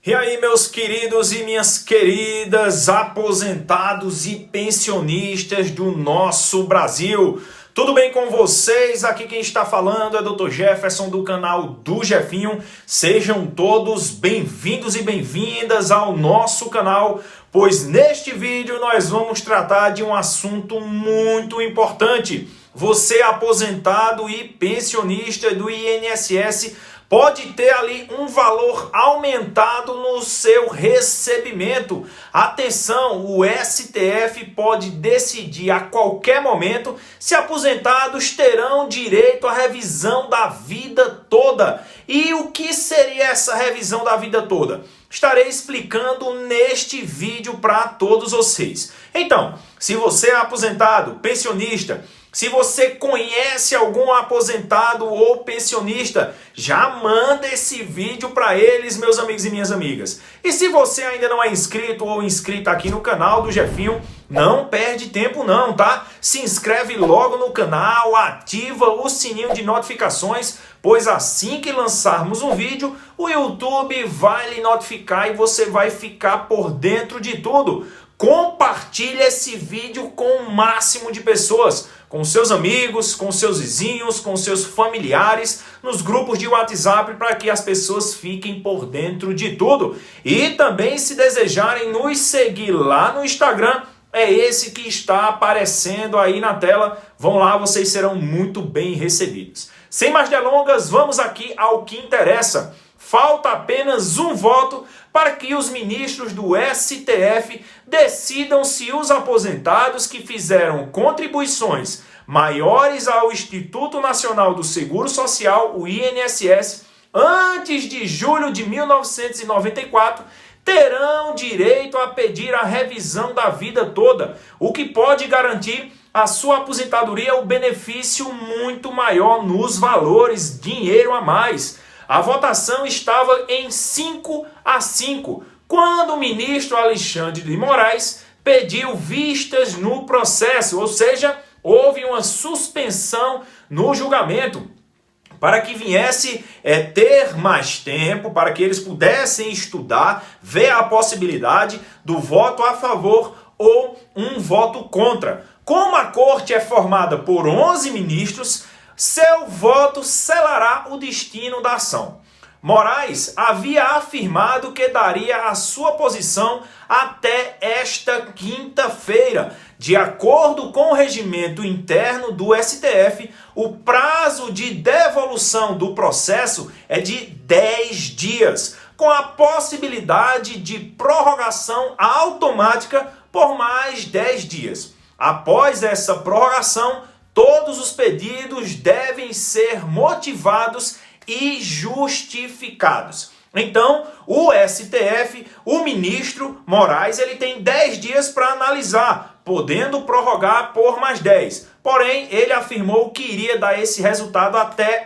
E aí, meus queridos e minhas queridas aposentados e pensionistas do nosso Brasil, tudo bem com vocês? Aqui quem está falando é Dr. Jefferson do canal do Jefinho. Sejam todos bem-vindos e bem-vindas ao nosso canal, pois neste vídeo nós vamos tratar de um assunto muito importante. Você aposentado e pensionista do INSS pode ter ali um valor aumentado no seu recebimento. Atenção, o STF pode decidir a qualquer momento se aposentados terão direito à revisão da vida toda. E o que seria essa revisão da vida toda? Estarei explicando neste vídeo para todos vocês. Então, se você é aposentado, pensionista, se você conhece algum aposentado ou pensionista, já manda esse vídeo para eles, meus amigos e minhas amigas. E se você ainda não é inscrito ou inscrita aqui no canal do Jefinho, não perde tempo não, tá? Se inscreve logo no canal, ativa o sininho de notificações, pois assim que lançarmos um vídeo, o YouTube vai lhe notificar e você vai ficar por dentro de tudo. Compartilhe esse vídeo com o máximo de pessoas, com seus amigos, com seus vizinhos, com seus familiares, nos grupos de WhatsApp, para que as pessoas fiquem por dentro de tudo. E também, se desejarem nos seguir lá no Instagram, é esse que está aparecendo aí na tela. Vão lá, vocês serão muito bem recebidos. Sem mais delongas, vamos aqui ao que interessa. Falta apenas um voto para que os ministros do STF decidam se os aposentados que fizeram contribuições maiores ao Instituto Nacional do Seguro Social, o INSS, antes de julho de 1994, terão direito a pedir a revisão da vida toda, o que pode garantir a sua aposentadoria o benefício muito maior nos valores, dinheiro a mais. A votação estava em 5-5, quando o ministro Alexandre de Moraes pediu vistas no processo, ou seja, houve uma suspensão no julgamento, para que viesse ter mais tempo, para que eles pudessem estudar, ver a possibilidade do voto a favor ou um voto contra. Como a corte é formada por 11 ministros, seu voto selará o destino da ação. Moraes havia afirmado que daria a sua posição até esta quinta-feira. De acordo com o regimento interno do STF, o prazo de devolução do processo é de 10 dias, com a possibilidade de prorrogação automática por mais 10 dias. Após essa prorrogação, todos os pedidos devem ser motivados e justificados. Então, o STF, o ministro Moraes, ele tem 10 dias para analisar, podendo prorrogar por mais 10. Porém, ele afirmou que iria dar esse resultado até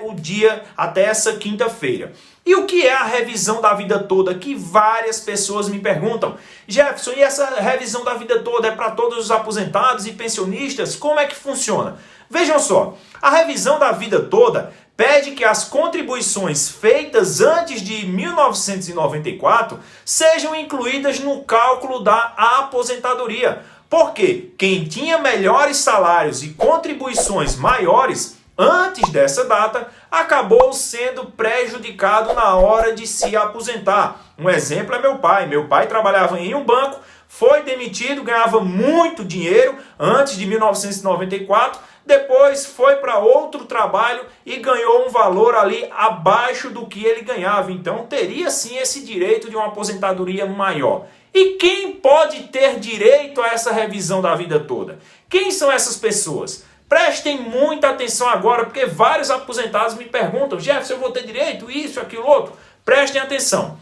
essa quinta-feira. E o que é a revisão da vida toda? Que várias pessoas me perguntam. Jefferson, e essa revisão da vida toda é para todos os aposentados e pensionistas? Como é que funciona? Vejam só, a revisão da vida toda pede que as contribuições feitas antes de 1994 sejam incluídas no cálculo da aposentadoria. Porque quem tinha melhores salários e contribuições maiores antes dessa data acabou sendo prejudicado na hora de se aposentar. Um exemplo é meu pai. Meu pai trabalhava em um banco, foi demitido, ganhava muito dinheiro antes de 1994, depois foi para outro trabalho e ganhou um valor ali abaixo do que ele ganhava. Então teria sim esse direito de uma aposentadoria maior. E quem pode ter direito a essa revisão da vida toda? Quem são essas pessoas? Prestem muita atenção agora, porque vários aposentados me perguntam: Jefferson, eu vou ter direito, isso, aquilo, outro? Prestem atenção.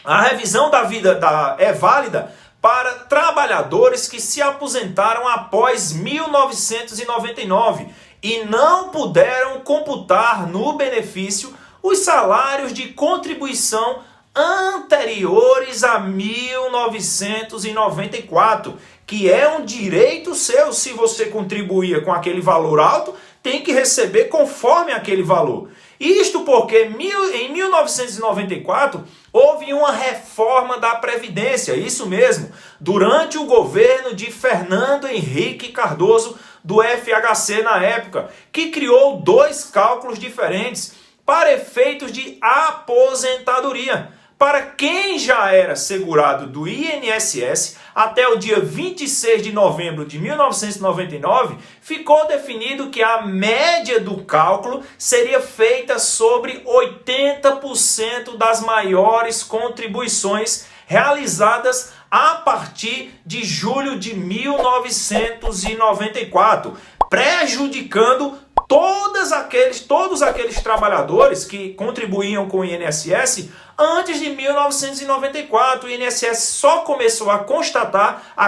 A revisão da vida é válida para trabalhadores que se aposentaram após 1999 e não puderam computar no benefício os salários de contribuição anteriores a 1994, que é um direito seu. Se você contribuía com aquele valor alto, tem que receber conforme aquele valor. Isto porque em 1994 houve uma reforma da Previdência, isso mesmo, durante o governo de Fernando Henrique Cardoso, do FHC na época, que criou dois cálculos diferentes para efeitos de aposentadoria. Para quem já era segurado do INSS, até o dia 26 de novembro de 1999, ficou definido que a média do cálculo seria feita sobre 80% das maiores contribuições realizadas a partir de julho de 1994, prejudicando todos aqueles trabalhadores que contribuíam com o INSS antes de 1994. O INSS só começou a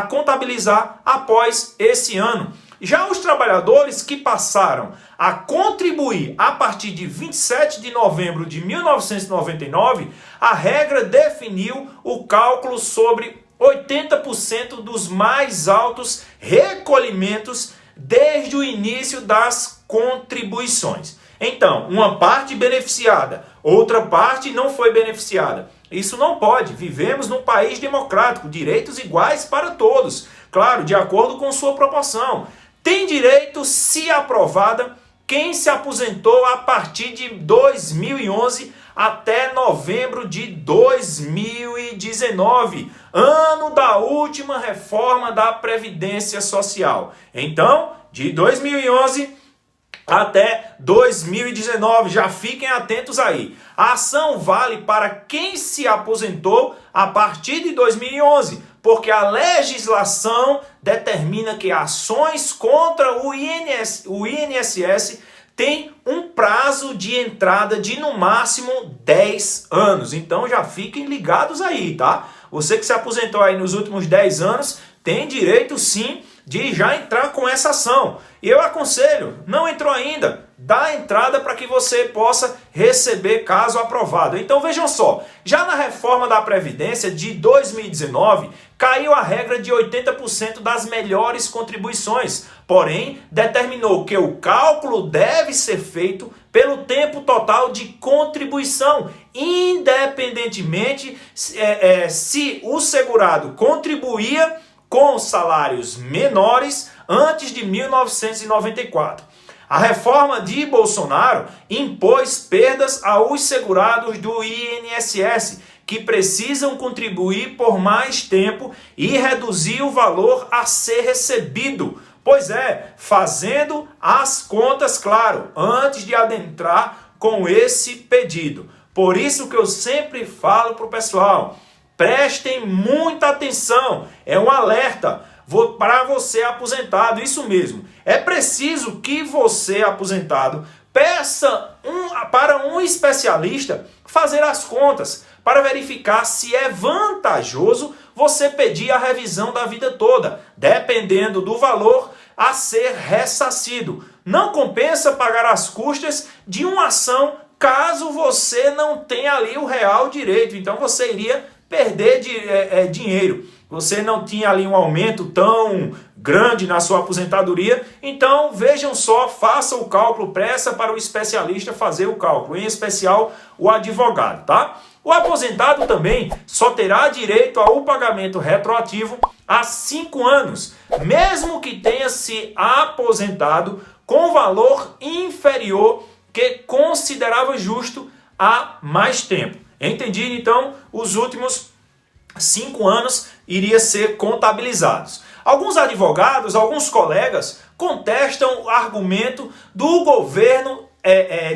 contabilizar após esse ano. Já os trabalhadores que passaram a contribuir a partir de 27 de novembro de 1999, a regra definiu o cálculo sobre 80% dos mais altos recolhimentos desde o início das contribuições. Então, uma parte beneficiada, outra parte não foi beneficiada. Isso não pode. Vivemos num país democrático, direitos iguais para todos. Claro, de acordo com sua proporção. Tem direito, se aprovada, quem se aposentou a partir de 2011 até novembro de 2019, ano da última reforma da Previdência Social. Então, de 2011 até 2019, já fiquem atentos aí. A ação vale para quem se aposentou a partir de 2011, porque a legislação determina que ações contra o INSS têm um prazo de entrada de no máximo 10 anos. Então já fiquem ligados aí, tá? Você que se aposentou aí nos últimos 10 anos tem direito sim de já entrar com essa ação. E eu aconselho, não entrou ainda, dá a entrada para que você possa receber caso aprovado. Então vejam só, já na reforma da Previdência de 2019, caiu a regra de 80% das melhores contribuições, porém determinou que o cálculo deve ser feito pelo tempo total de contribuição, independentemente se o segurado contribuía com salários menores antes de 1994. A reforma de Bolsonaro impôs perdas aos segurados do INSS, que precisam contribuir por mais tempo, e reduziu o valor a ser recebido. Pois é, fazendo as contas, claro, antes de adentrar com esse pedido. Por isso que eu sempre falo para o pessoal, prestem muita atenção, é um alerta para você aposentado, isso mesmo. É preciso que você, aposentado, peça para um especialista fazer as contas, para verificar se é vantajoso você pedir a revisão da vida toda, dependendo do valor a ser ressarcido. Não compensa pagar as custas de uma ação caso você não tenha ali o real direito. Então você iria perder dinheiro. Você não tinha ali um aumento tão grande na sua aposentadoria. Então vejam só, faça o cálculo, peça para o especialista fazer o cálculo, em especial o advogado, tá? O aposentado também só terá direito ao pagamento retroativo há 5 anos, mesmo que tenha se aposentado com valor inferior que considerava justo há mais tempo. Entendido? Então, os últimos 5 anos iria ser contabilizados. Alguns advogados, alguns colegas contestam o argumento do governo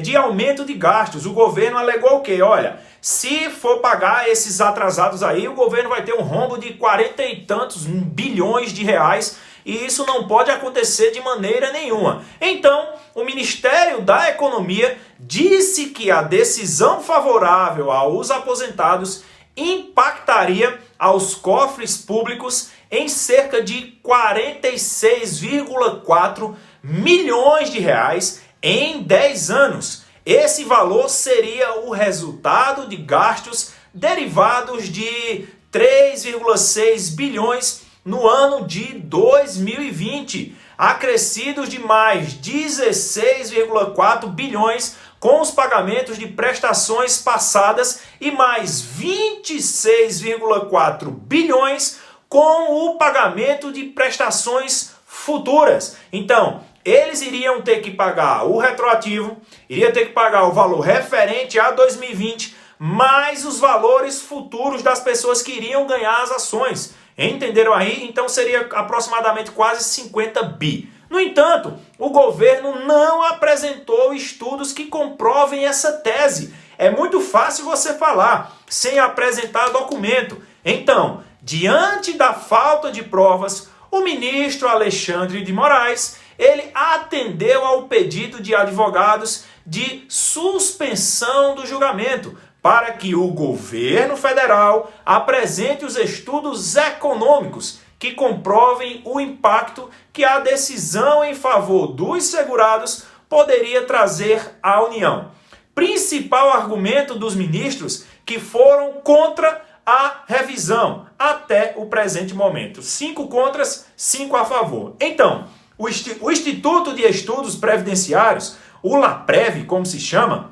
de aumento de gastos. O governo alegou o quê? Olha, se for pagar esses atrasados aí, o governo vai ter um rombo de 40 e tantos bilhões de reais, e isso não pode acontecer de maneira nenhuma. Então, o Ministério da Economia disse que a decisão favorável aos aposentados impactaria aos cofres públicos em cerca de 46,4 milhões de reais em 10 anos. Esse valor seria o resultado de gastos derivados de 3,6 bilhões no ano de 2020. acrescidos de mais 16,4 bilhões com os pagamentos de prestações passadas e mais 26,4 bilhões com o pagamento de prestações futuras. Então, eles iriam ter que pagar o retroativo, iria ter que pagar o valor referente a 2020, mais os valores futuros das pessoas que iriam ganhar as ações. Entenderam aí? Então seria aproximadamente quase 50 bi. No entanto, o governo não apresentou estudos que comprovem essa tese. É muito fácil você falar sem apresentar documento. Então, diante da falta de provas, o ministro Alexandre de Moraes, ele atendeu ao pedido de advogados de suspensão do julgamento, para que o governo federal apresente os estudos econômicos que comprovem o impacto que a decisão em favor dos segurados poderia trazer à União. Principal argumento dos ministros que foram contra a revisão até o presente momento. 5 contras, 5 a favor. Então, o Instituto de Estudos Previdenciários, o LAPREV, como se chama,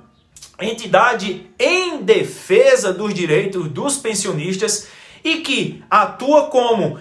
entidade em defesa dos direitos dos pensionistas e que atua como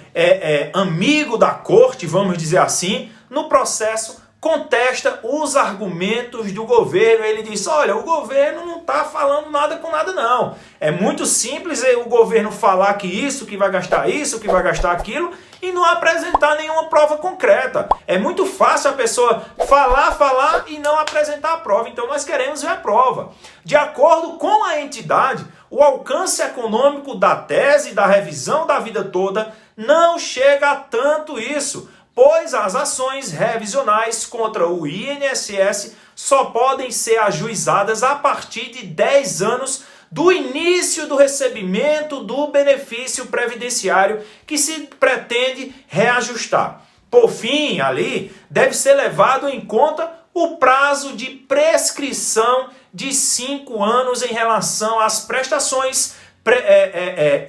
amigo da corte, vamos dizer assim, no processo, contesta os argumentos do governo. Ele diz, olha, o governo não está falando nada com nada não. É muito simples o governo falar que isso, que vai gastar isso, que vai gastar aquilo e não apresentar nenhuma prova concreta. É muito fácil a pessoa falar e não apresentar a prova. Então nós queremos ver a prova. De acordo com a entidade, o alcance econômico da tese da revisão da vida toda não chega a tanto isso, pois as ações revisionais contra o INSS só podem ser ajuizadas a partir de 10 anos do início do recebimento do benefício previdenciário que se pretende reajustar. Por fim, ali, deve ser levado em conta o prazo de prescrição de 5 anos em relação às prestações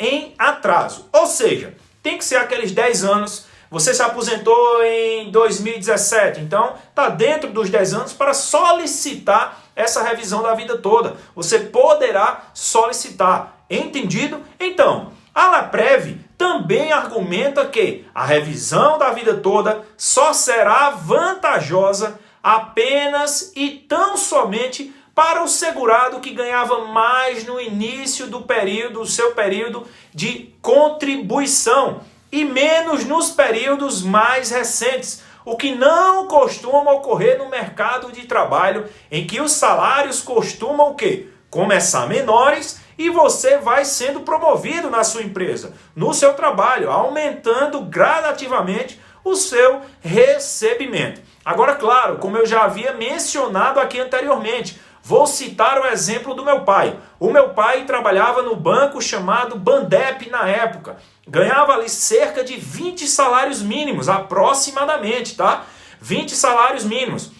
em atraso. Ou seja, tem que ser aqueles 10 anos. Você se aposentou em 2017, então está dentro dos 10 anos para solicitar essa revisão da vida toda. Você poderá solicitar. Entendido? Então, a LAPREV também argumenta que a revisão da vida toda só será vantajosa apenas e tão somente para o segurado que ganhava mais no início do seu período de contribuição e menos nos períodos mais recentes, o que não costuma ocorrer no mercado de trabalho, em que os salários costumam o quê? Começar menores e você vai sendo promovido na sua empresa, no seu trabalho, aumentando gradativamente o seu recebimento. Agora, claro, como eu já havia mencionado aqui anteriormente, vou citar o exemplo do meu pai. O meu pai trabalhava no banco chamado Bandep na época. Ganhava ali cerca de 20 salários mínimos, aproximadamente, tá? 20 salários mínimos.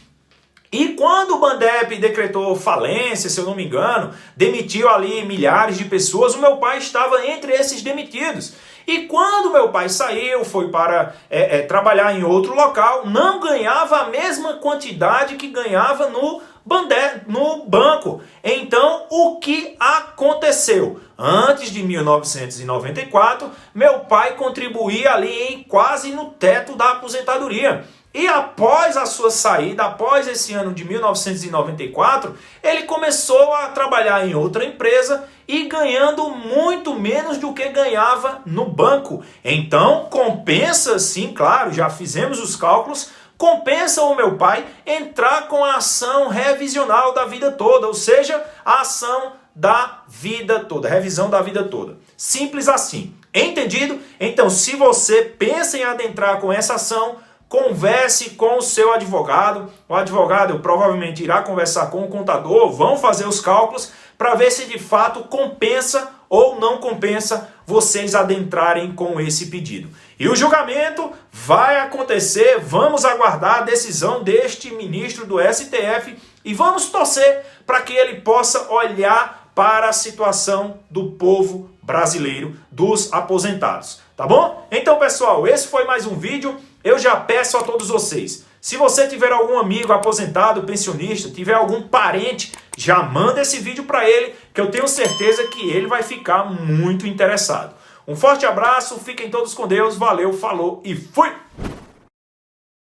E quando o Bandep decretou falência, se eu não me engano, demitiu ali milhares de pessoas, o meu pai estava entre esses demitidos. E quando meu pai saiu, foi para trabalhar em outro local, não ganhava a mesma quantidade que ganhava no banco. Então, o que aconteceu? Antes de 1994, meu pai contribuía ali quase no teto da aposentadoria. E após a sua saída, após esse ano de 1994, ele começou a trabalhar em outra empresa e ganhando muito menos do que ganhava no banco. Então, compensa sim, claro, já fizemos os cálculos, compensa o meu pai entrar com a ação revisional da vida toda, ou seja, a ação da vida toda, revisão da vida toda. Simples assim. Entendido? Então, se você pensa em adentrar com essa ação, converse com o seu advogado. O advogado provavelmente irá conversar com o contador, vão fazer os cálculos para ver se de fato compensa ou não compensa vocês adentrarem com esse pedido. E o julgamento vai acontecer, vamos aguardar a decisão deste ministro do STF e vamos torcer para que ele possa olhar para a situação do povo brasileiro, dos aposentados. Tá bom? Então, pessoal, esse foi mais um vídeo. eu já peço a todos vocês, se você tiver algum amigo aposentado, pensionista, tiver algum parente, já manda esse vídeo para ele, que eu tenho certeza que ele vai ficar muito interessado. Um forte abraço, fiquem todos com Deus, valeu, falou e fui!